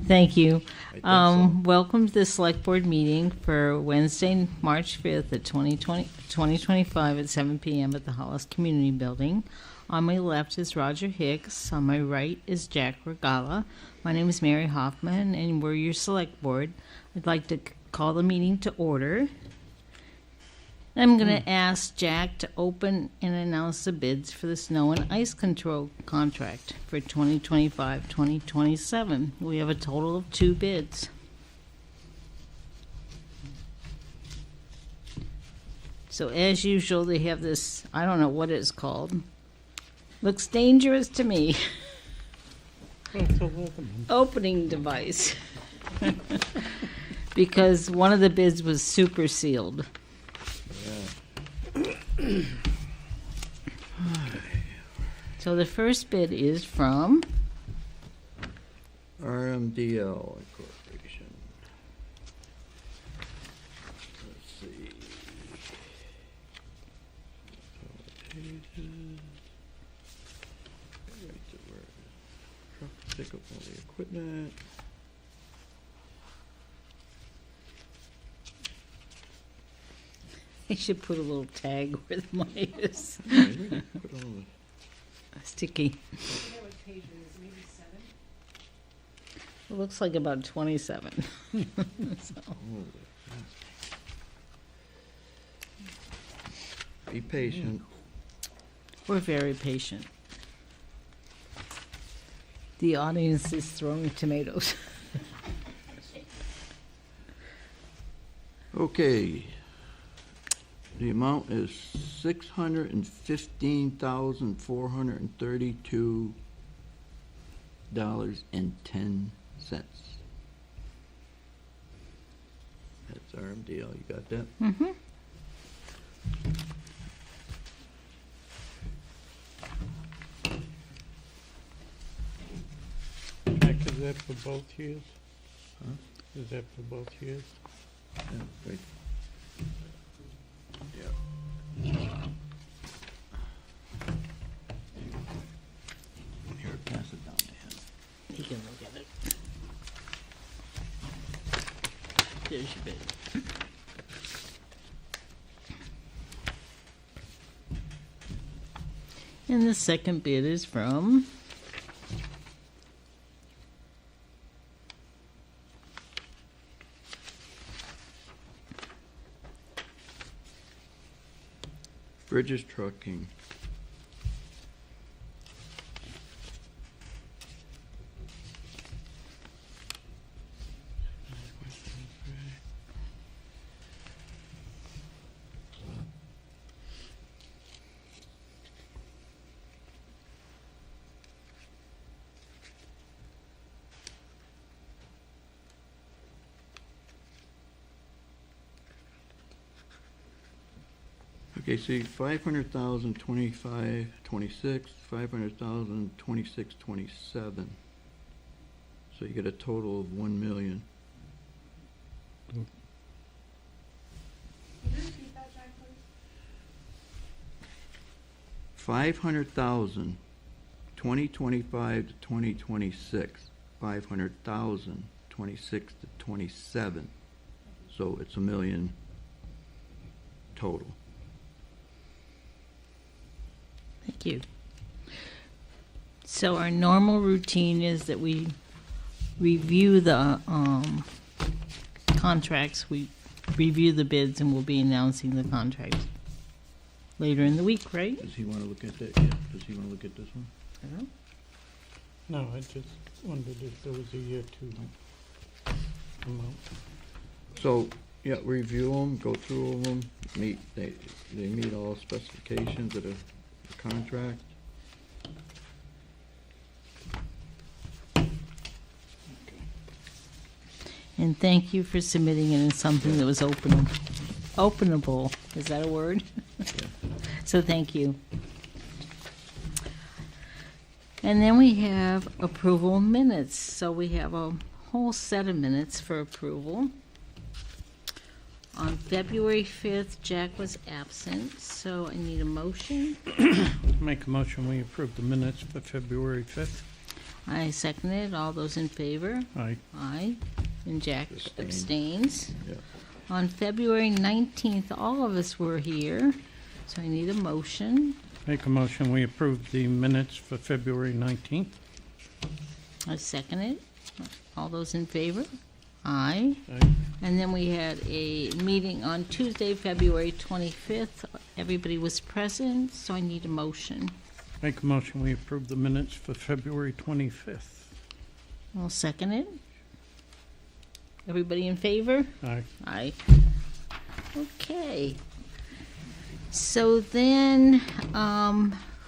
Thank you. I think so. Welcome to the Select Board meeting for Wednesday, March 5th at 2025 at 7 p.m. at the Hollis Community Building. On my left is Roger Hicks. On my right is Jack Regala. My name is Mary Hoffman, and we're your Select Board. I'd like to call the meeting to order. I'm going to ask Jack to open and announce the bids for the snow and ice control contract for 2025-2027. We have a total of 2 bids. So as usual, they have this, I don't know what it's called. Looks dangerous to me. Opening device. Because one of the bids was super sealed. So the first bid is from RMDL Corporation. Let's see. Pages. Right to where it is. Truck to pick up all the equipment. I should put a little tag where the money is. Maybe put all the Sticky. It looks like about 27. So, be patient. we're very patient. The audience is throwing tomatoes. Okay. The amount is $615,432.10. That's RMDL. You got that? Mm-hmm. Jack, is that for both years? Huh? Is that for both years? Yeah, wait. Yeah. Here, pass it down to him. You can look at it. There's your bid. And the second bid is from Bridges Trucking. Okay, see, 500,000, 25, 26, 500,000, 26, 27. So you get a total of 1 million. Can you repeat that, Jack, please? 500,000, 2025 to 2026. 500,000, 26 to 27. So it's a million total. Thank you. So our normal routine is that we review the contracts, we review the bids, and we'll be announcing the contracts later in the week, right? Does he want to look at that yet? Does he want to look at this one? I don't know. No, I just wondered if there was a year two amount. So, yeah, review them, go through them, they meet all specifications of the contract. And thank you for submitting it in something that was openable. Is that a word? So thank you. And then we have approval minutes. So we have a whole set of minutes for approval. On February 5th, Jack was absent, so I need a motion. Make a motion, we approve the minutes for February 5th. I second it. All those in favor? Aye. Aye. And Jack Abstain. abstains. Yeah. On February 19th, all of us were here, so I need a motion. Make a motion, we approve the minutes for February 19th. I second it. All those in favor? Aye. Aye. And then we had a meeting on Tuesday, February 25th. Everybody was present, so I need a motion. Make a motion, we approve the minutes for February 25th. I'll second it. Everybody in favor? Aye. Aye. Okay. So then,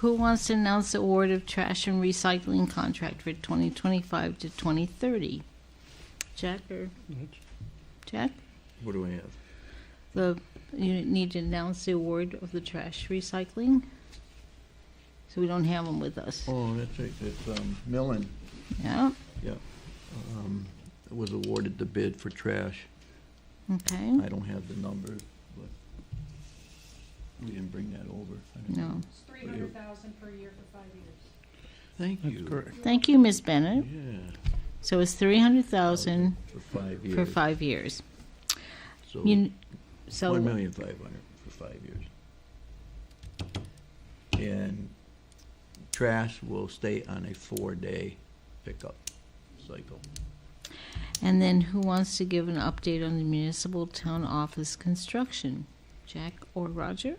who wants to announce the award of trash and recycling contract for 2025 to 2030? Jack or Jack? What do I have? You need to announce the award of the trash recycling. So we don't have them with us. Oh, that's right, it's, Millen, Yeah, was awarded the bid for trash. okay. I don't have the numbers, but we didn't bring that over. I don't know. No. It's 300,000 per year for 5 years. Thank you. That's correct. Thank you, Ms. Bennett. Yeah, So it's 300,000 for 5 years. for 5 years. So, So 1,500,000 for 5 years. And trash will stay on a 4-day pickup cycle. And then who wants to give an update on the municipal town office construction? Jack or Roger?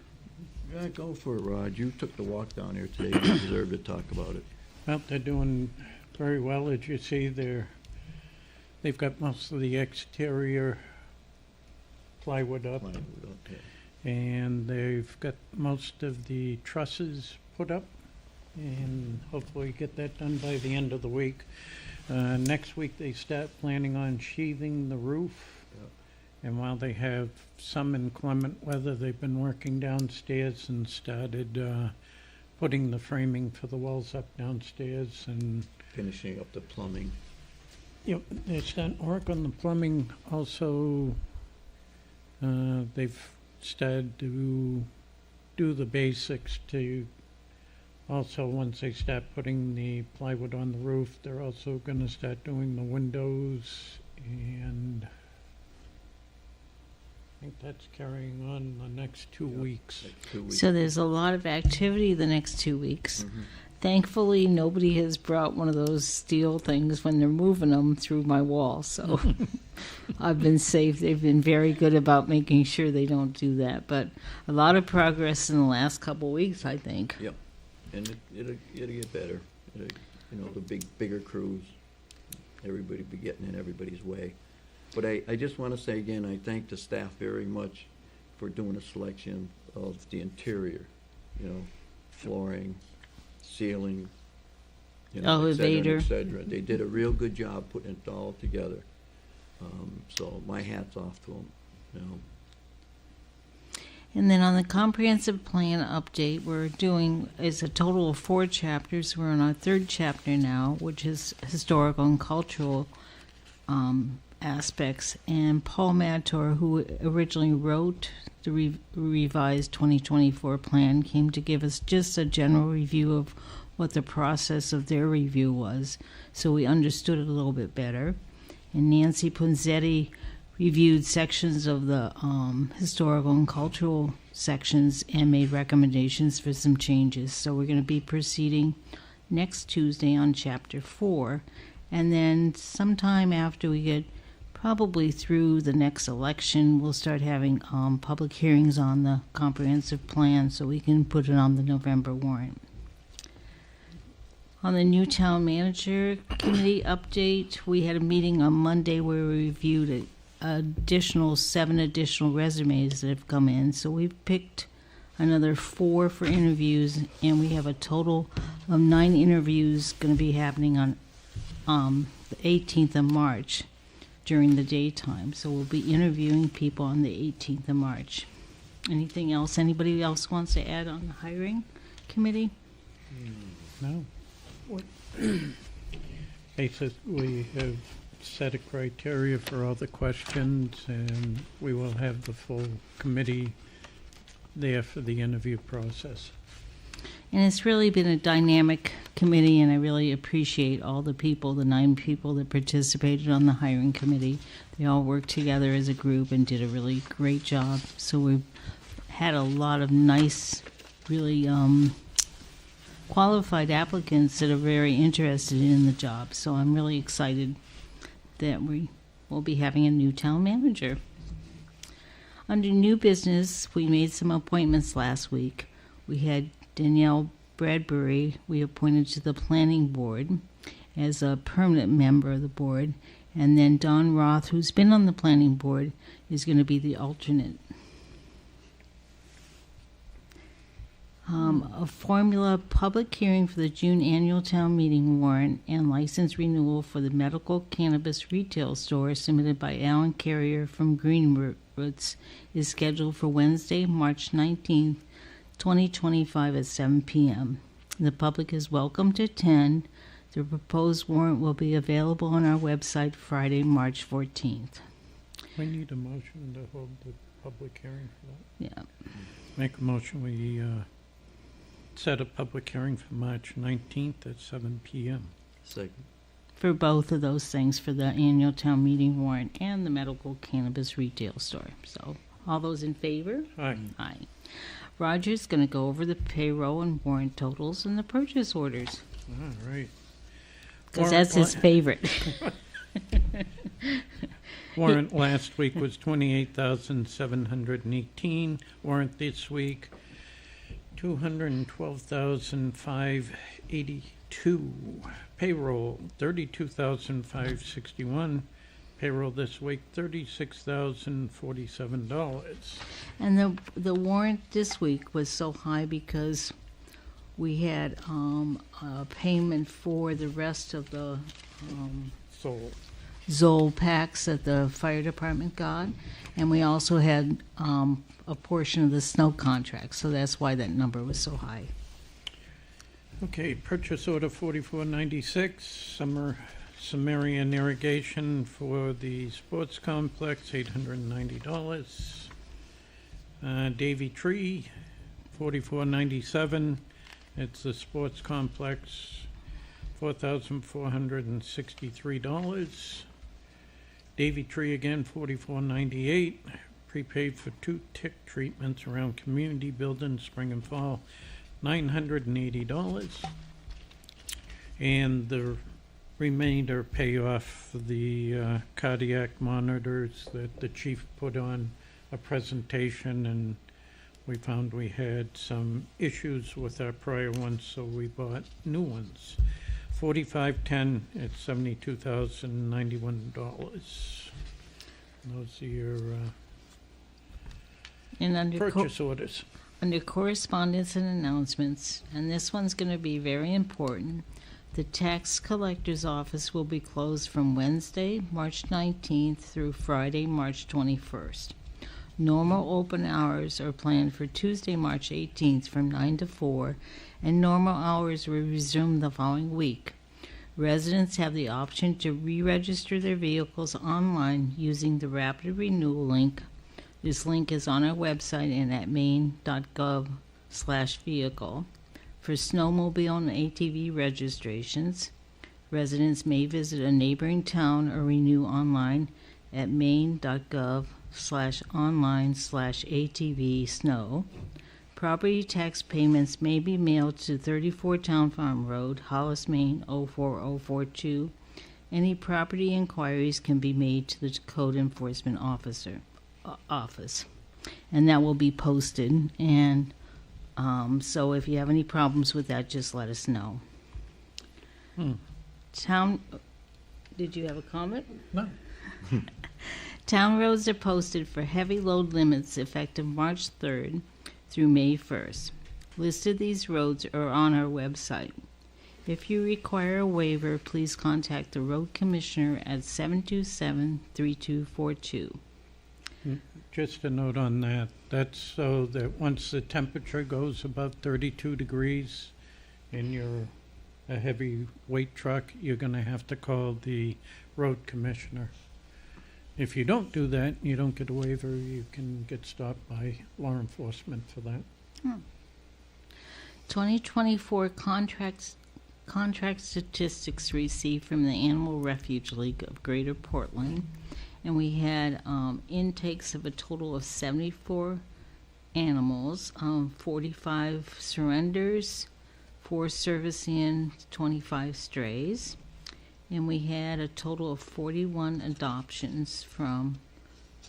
Yeah, go for it, Rod. You took the walk down here today. You deserve to talk about it. Well, they're doing very well, as you see. They've got most of the exterior plywood up, Plywood, okay. and they've got most of the trusses put up, and hopefully get that done by the end of the week. Next week, they start planning on sheathing the roof. And while they have some inclement weather, they've been working downstairs and started putting the framing for the walls up downstairs. And Finishing up the plumbing. yep, they're starting to work on the plumbing. Also, they've started to do the basics to also, once they start putting the plywood on the roof, they're also going to start doing the windows, and I think that's carrying on the next 2 weeks. Like 2 weeks. So there's a lot of activity the next 2 weeks. Mhm. Thankfully, nobody has brought one of those steel things when they're moving them through my wall, so I've been safe. They've been very good about making sure they don't do that, but a lot of progress in the last couple of weeks, I think. Yep. And it'll get better. The bigger crews, everybody be getting in everybody's way. But I just want to say again, I thank the staff very much for doing a selection of the interior, flooring, ceiling, et cetera, Elevator. et cetera. They did a real good job putting it all together. So my hat's off to them, And then on the comprehensive plan update, is a total of 4 chapters. We're on our 3rd chapter now, which is historical and cultural aspects. And Paul Mator, who originally wrote the revised 2024 plan, came to give us just a general review of what the process of their review was, so we understood it a little bit better. And Nancy Punzetti reviewed sections of the historical and cultural sections and made recommendations for some changes. So we're going to be proceeding next Tuesday on Chapter 4. And then sometime after we get probably through the next election, we'll start having public hearings on the comprehensive plan so we can put it on the November warrant. On the new town manager committee update, we had a meeting on Monday where we reviewed 7 additional resumes that have come in. So we've picked another 4 for interviews, and we have a total of 9 interviews going to be happening on the 18th of March during the daytime. So we'll be interviewing people on the 18th of March. Anything else? Anybody else wants to add on the hiring committee? No. Basically, we have set a criteria for all the questions, and we will have the full committee there for the interview process. And it's really been a dynamic committee, and I really appreciate all the people, the 9 people that participated on the hiring committee. They all worked together as a group and did a really great job. So we've had a lot of nice, really qualified applicants that are very interested in the job. So I'm really excited that we will be having a new town manager. Under new business, we made some appointments last week. We had Danielle Bradbury, we appointed to the planning board as a permanent member of the board. And then Don Roth, who's been on the planning board, is going to be the alternate. A formula public hearing for the June annual town meeting warrant and license renewal for the medical cannabis retail store submitted by Alan Carrier from Green Roots is scheduled for Wednesday, March 19th, 2025 at 7 p.m. The public is welcome to attend. The proposed warrant will be available on our website Friday, March 14th. We need a motion to hold the public hearing for that. Yeah. Make a motion, we set a public hearing for March 19th at 7 p.m. Second. For both of those things, for the annual town meeting warrant and the medical cannabis retail store. So, all those in favor? Aye. Aye. Roger's going to go over the payroll and warrant totals and the purchase orders, All right. because that's his favorite. Warrant last week was 28,718. Warrant this week, 212,582. Payroll, 32,561. Payroll this week, $36,047. And the warrant this week was so high because we had a payment for the rest of the So, Zoll packs that the fire department got, and we also had a portion of the snow contract, so that's why that number was so high. okay, purchase order 4496, Sumerian irrigation for the sports complex, $890. Davy Tree, 4497, it's the sports complex, $4,463. Davy Tree again, $44.98. Prepaid for 2 tick treatments around community buildings, spring and fall, $980. And the remainder pay off the cardiac monitors that the chief put on a presentation, and we found we had some issues with our prior ones, so we bought new ones. 4510 at $72,091. Those are your And purchase orders. under correspondence and announcements, and this one's going to be very important, the tax collector's office will be closed from Wednesday, March 19th through Friday, March 21st. Normal open hours are planned for Tuesday, March 18th from 9 to 4, and normal hours will resume the following week. Residents have the option to re-register their vehicles online using the Rapid Renewal link. This link is on our website and at maine.gov/vehicle. For snowmobile and ATV registrations, residents may visit a neighboring town or renew online at maine.gov/online/ATV snow. Property tax payments may be mailed to 34 Town Farm Road, Hollis, Maine 04042. Any property inquiries can be made to the Code Enforcement office, and that will be posted. And so if you have any problems with that, just let us know. Did you have a comment? No. Town roads are posted for heavy load limits effective March 3rd through May 1st. Listed these roads are on our website. If you require a waiver, please contact the road commissioner at 727-3242. Just a note on that. That's so that once the temperature goes above 32 degrees and you're a heavy weight truck, you're going to have to call the road commissioner. If you don't do that, you don't get a waiver, you can get stopped by law enforcement for that. 2024 contract statistics received from the Animal Refuge League of Greater Portland. And we had intakes of a total of 74 animals, 45 surrenders, 4 service-in, 25 strays. And we had a total of 41 adoptions from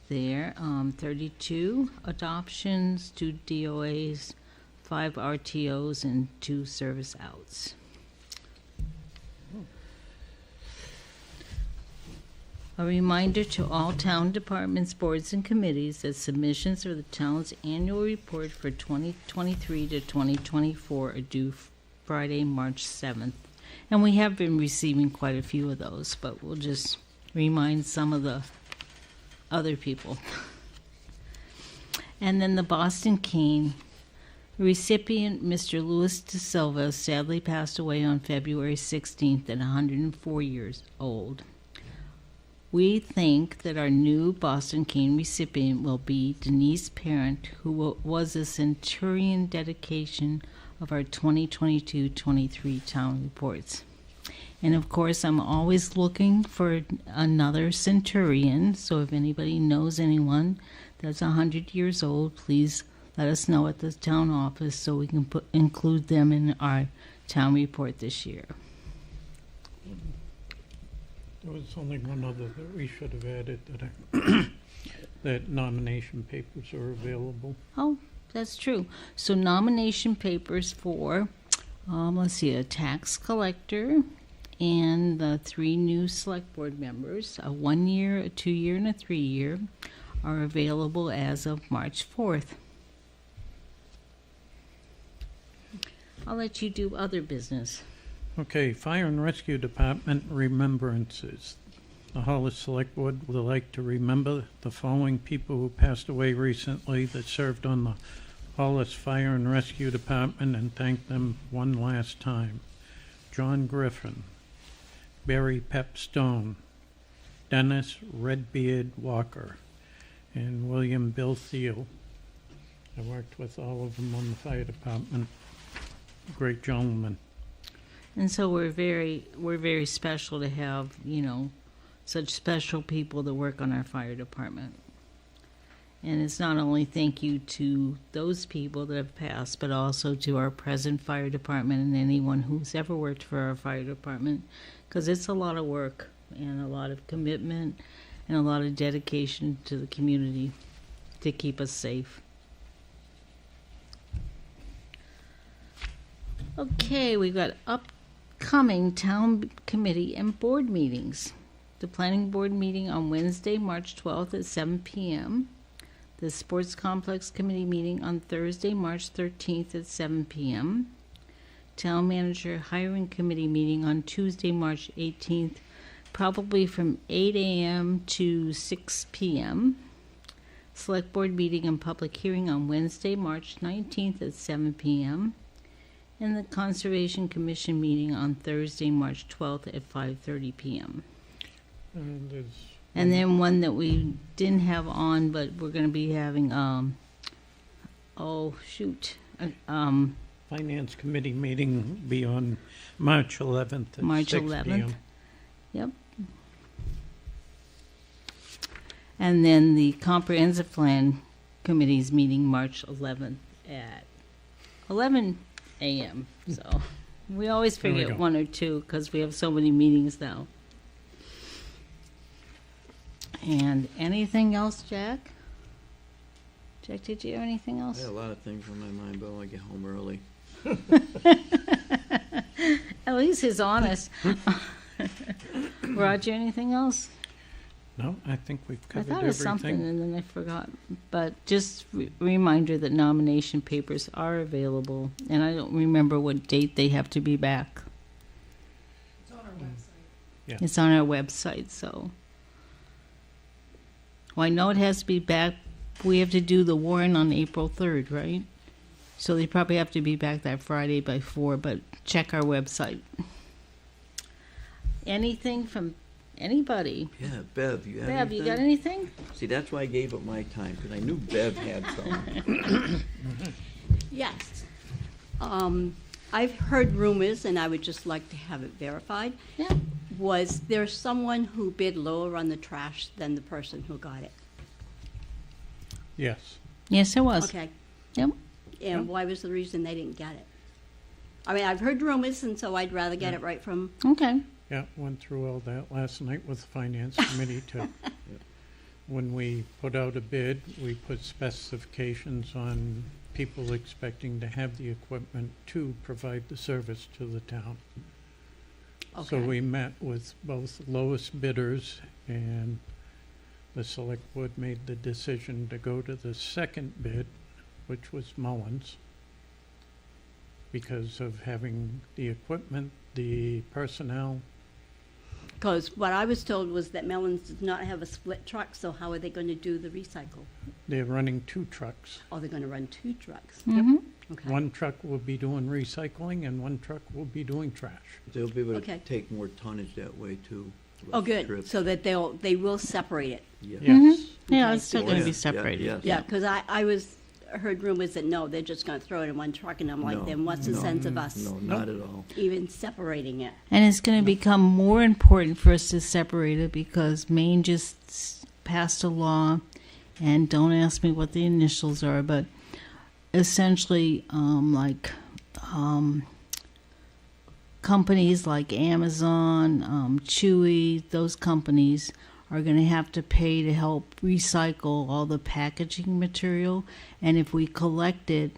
there, 32 adoptions, 2 DOAs, 5 RTOs, and 2 service outs. A reminder to all town departments, boards, and committees that submissions of the town's annual report for 2023 to 2024 are due Friday, March 7th. And we have been receiving quite a few of those, but we'll just remind some of the other people. And then the Boston Cane recipient, Mr. Louis De Silva, sadly passed away on February 16th at 104 years old. We think that our new Boston Cane recipient will be Denise Parent, who was a centurion dedication of our 2022-23 town reports. And of course, I'm always looking for another centurion, so if anybody knows anyone that's 100 years old, please let us know at the town office so we can include them in our town report this year. There was only one other that we should have added, that that nomination papers are available. Oh, that's true. So nomination papers for, let's see, a tax collector and the 3 new select board members, a 1-year, a 2-year, and a 3-year, are available as of March 4th. I'll let you do other business. Okay, Fire and Rescue Department remembrances. The Hollis Select Board would like to remember the following people who passed away recently that served on the Hollis Fire and Rescue Department and thank them one last time. John Griffin, Barry Pepstone, Dennis Redbeard Walker, and William Bill Thiel. I worked with all of them on the fire department. Great gentlemen. And so we're very special to have, such special people that work on our fire department. And it's not only thank you to those people that have passed, but also to our present fire department and anyone who's ever worked for our fire department, because it's a lot of work and a lot of commitment and a lot of dedication to the community to keep us safe. Okay, we've got upcoming town committee and board meetings. The planning board meeting on Wednesday, March 12th at 7 p.m. The sports complex committee meeting on Thursday, March 13th at 7 p.m. Town manager hiring committee meeting on Tuesday, March 18th, probably from 8 a.m. to 6 p.m. Select board meeting and public hearing on Wednesday, March 19th at 7 p.m. And the Conservation Commission meeting on Thursday, March 12th at 5:30 p.m. And then one that we didn't have on, but we're going to be having, Finance Committee meeting be on March 11th at March 6 11th. p.m. Yep. And then the Comprehensive Plan Committee's meeting March 11th at 11 a.m. So we always There we forget go. 1 or 2 because we have so many meetings now. And anything else, Jack? Jack, did you have anything I else? had a lot of things on my mind, but I want to get home early. At least he's honest. Roger, anything else? No, I think we've I covered thought of something everything. and then I forgot. But just reminder that nomination papers are available. And I don't remember what date they have to be back. It's on our website. Yeah. It's on our website, so. Well, I know it has to be back. We have to do the warrant on April 3rd, right? So they probably have to be back that Friday by 4, but check our website. Anything from anybody? Yeah, Bev, you have Bev, anything? you got anything? See, that's why I gave up my time, because I knew Bev had some. Yes. I've heard rumors, and I would just like to have it verified. Yeah. Was there someone who bid lower on the trash than the person who got it? Yes. Yes, it was. Okay. Yep. And why was the reason they didn't get it? I mean, I've heard rumors, and so I'd rather get it right from, Okay. Yeah, went through all that last night with the Finance Committee too. When we put out a bid, we put specifications on people expecting to have the equipment to provide the service to the town. So okay. we met with both lowest bidders, and the select board made the decision to go to the second bid, which was Mullins, because of having the equipment, the personnel. Because what I was told was that Mellons does not have a split truck, so how are they going to do the recycle? They're running 2 trucks. Or they're going to run 2 trucks? Mm-hmm. Okay. One truck will be doing recycling and one truck will be doing trash. They'll be able to Okay. take more tonnage that way too. Oh, less good, trips. so that they will separate it. Yeah. Yes. Yeah, Okay. it's still Oh, going to yeah, be yeah, separated. yes. Yeah, because I heard rumors that no, they're just going to throw it in one truck, and I'm like, No, then what's the no, sense of us No, not at all. even separating it? And it's going to become more important for us to separate it because Maine just passed a law, and don't ask me what the initials are, but essentially, companies like Amazon, Chewy, those companies are going to have to pay to help recycle all the packaging material. And if we collect it,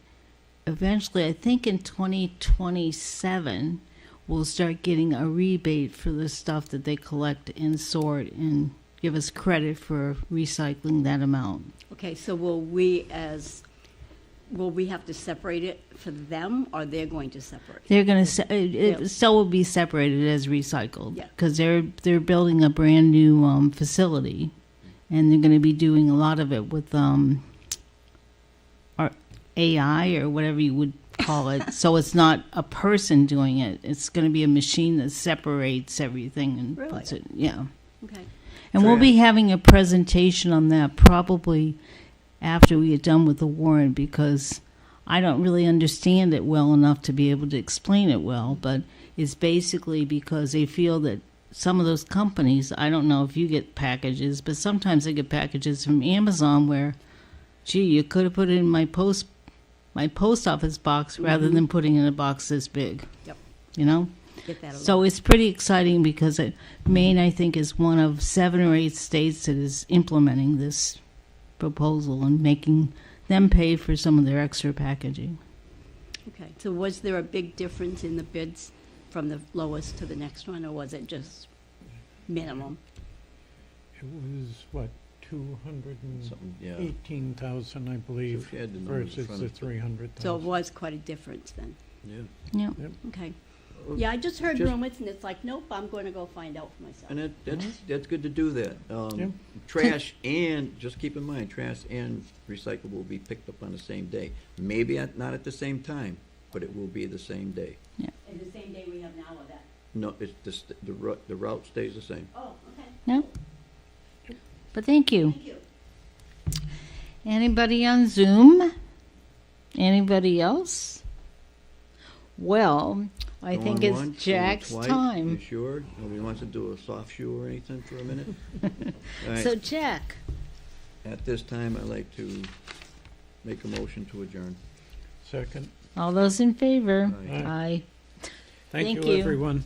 eventually, I think in 2027, we'll start getting a rebate for the stuff that they collect and sort and give us credit for recycling that amount. Okay, so will we have to separate it for them, or they're going to separate? They're going to Yeah. it still will be separated as recycled Yeah. because they're building a brand new facility, and they're going to be doing a lot of it with AI or whatever you would call it. So it's not a person doing it; it's going to be a machine that separates everything and Really? puts it. Yeah, Okay, and we'll be Trash. having a presentation on that probably after we get done with the warrant because I don't really understand it well enough to be able to explain it well, but it's basically because they feel that some of those companies, I don't know if you get packages, but sometimes I get packages from Amazon where, gee, you could have put it in my post office box rather than putting it in a box this big. Yep. You know? get that. So it's pretty exciting because Maine, I think, is one of 7 or 8 states that is implementing this proposal and making them pay for some of their extra packaging. Okay, so was there a big difference in the bids from the lowest to the next one, or was it just minimum? It was, what, Something, yeah. 218,000, I believe, So she had the numbers in versus front the of her. 300,000. So it was quite a difference then. Yeah. Yeah. Okay. Yeah, I just heard Just- rumors, and it's like, nope, I'm going to go find out for myself. And that's good to do that. Yeah. Trash and, just keep in mind, trash and recyclable will be picked up on the same day. Maybe not at the same time, but it will be the same day. And the same day we have now or that? No, it's just, the route stays the same. Oh, okay. No? But thank you. Thank you. Anybody on Zoom? Anybody else? Well, I think Going it's once, going Jack's twice. time. You sure? Nobody wants to do a soft shoe or anything for a minute? All right. So Jack, At this time, I'd like to make a motion to adjourn. Second. all those in favor? Aye. Aye. Thank Thank you, you. everyone.